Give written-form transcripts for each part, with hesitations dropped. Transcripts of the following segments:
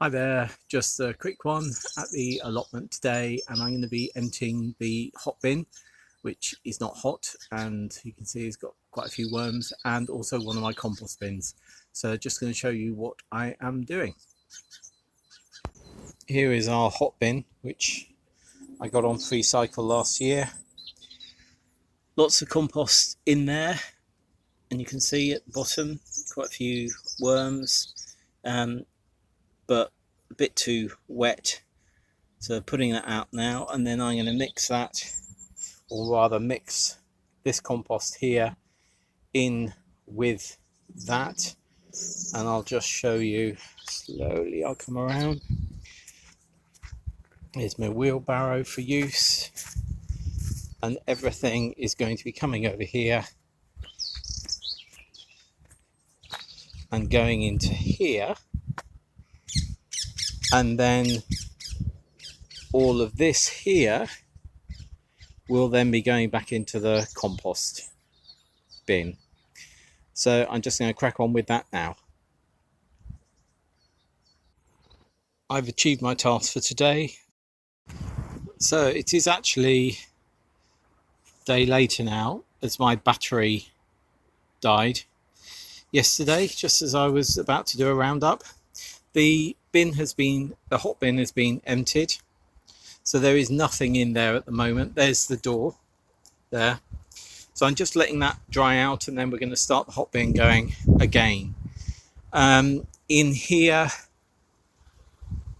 Hi there, just a quick one at the allotment today, and I'm going to be emptying the hot bin, which is not hot, and you can see it's got quite a few worms, and also one of my compost bins. So just going to show you what I am doing. Here is our hot bin, which I got on free cycle last year. Lots of compost in there, and you can see at the bottom quite a few worms, but a bit too wet. So putting that out now, and then I'm going to mix that, or rather mix this compost here in with that, and I'll just show you slowly. I'll come around. Here's my wheelbarrow for use, and everything is going to be coming over here and going into here, and then all of this here will then be going back into the compost bin. So I'm just going to crack on with that now. I've achieved my task for today. So it is actually a day later now, as my battery died yesterday, just as I was about to do a roundup. The hot bin has been emptied. So there is nothing in there at the moment. There's the door there. So I'm just letting that dry out, and then we're going to start the hot bin going again. In here,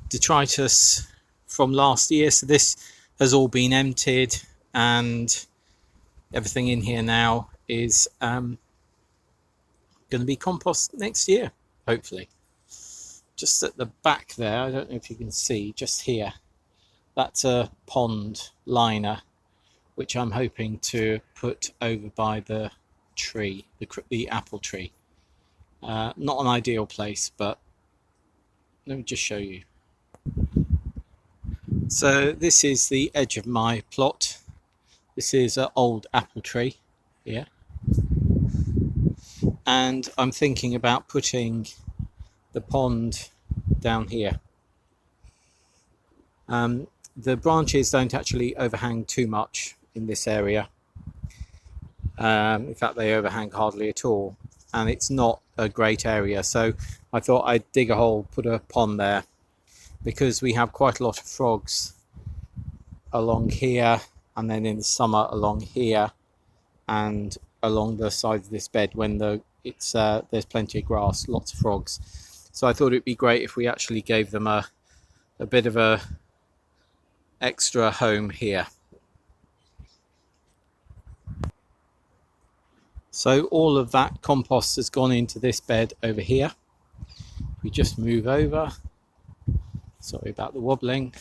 detritus from last year. So this has all been emptied, and everything in here now is going to be compost next year, hopefully. Just at the back there, I don't know if you can see, just here. That's a pond liner, which I'm hoping to put over by the tree, the apple tree. Not an ideal place, but let me just show you. So this is the edge of my plot. This is an old apple tree here. And I'm thinking about putting the pond down here. The branches don't actually overhang too much in this area. In fact, they overhang hardly at all, and it's not a great area. So I thought I'd dig a hole, put a pond there, because we have quite a lot of frogs along here, and then in the summer along here, and along the side of this bed when there's plenty of grass, lots of frogs. So I thought it'd be great if we actually gave them a bit of a extra home here. So all of that compost has gone into this bed over here. We just move over. Sorry about the wobbling.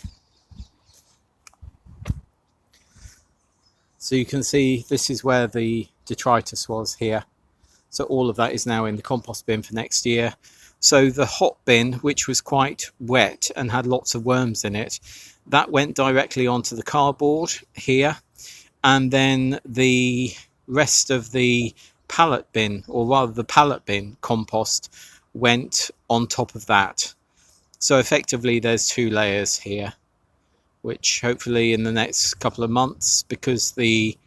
So you can see this is where the detritus was here. So all of that is now in the compost bin for next year. So the hot bin, which was quite wet and had lots of worms in it, that went directly onto the cardboard here. And then the rest of the pallet bin, or rather the pallet bin compost, went on top of that. So effectively there's two layers here, which hopefully in the next couple of months, because the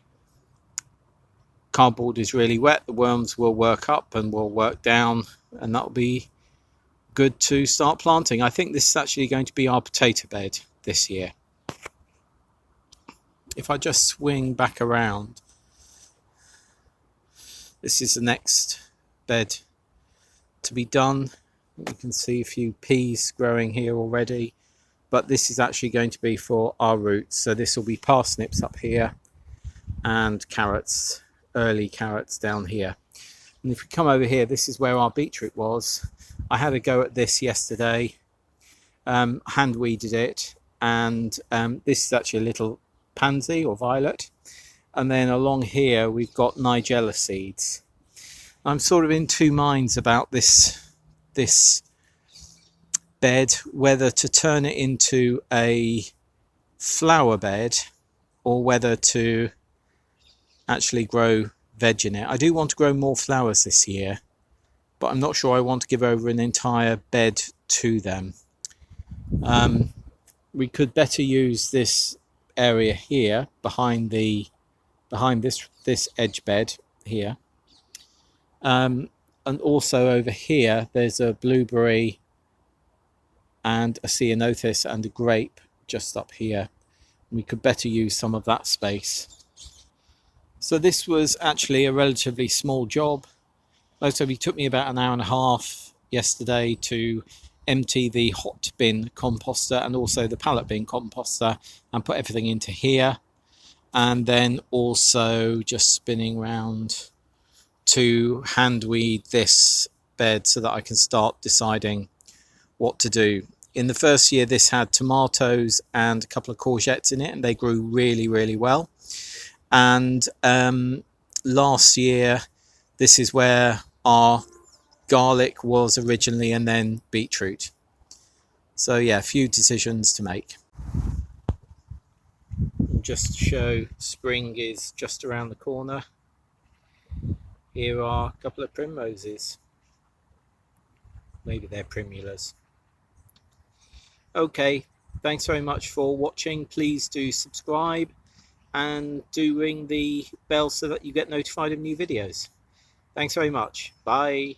cardboard is really wet, the worms will work up and will work down, and that'll be good to start planting. I think this is actually going to be our potato bed this year. If I just swing back around, this is the next bed to be done. You can see a few peas growing here already, but this is actually going to be for our roots. So this will be parsnips up here and carrots, early carrots down here. And if we come over here, this is where our beetroot was. I had a go at this yesterday, hand weeded it, and this is actually a little pansy or violet. And then along here we've got nigella seeds. I'm sort of in two minds about this bed, whether to turn it into a flower bed or whether to actually grow veg in it. I do want to grow more flowers this year, but I'm not sure I want to give over an entire bed to them. We could better use this area here behind this edge bed here. And also over here, there's a blueberry and a ceanothus and a grape just up here. We could better use some of that space. So this was actually a relatively small job. So it took me about an hour and a half yesterday to empty the Hotbin composter and also the Pallet bin composter and put everything into here. And then also just spinning around to hand weed this bed so that I can start deciding what to do. In the first year, this had tomatoes and a couple of courgettes in it, and they grew really, really well. And last year, this is where our garlic was originally, and then beetroot. So yeah, a few decisions to make. Just to show, spring is just around the corner. Here are a couple of primroses. Maybe they're primulas. Okay, thanks very much for watching. Please do subscribe and do ring the bell so that you get notified of new videos. Thanks very much. Bye.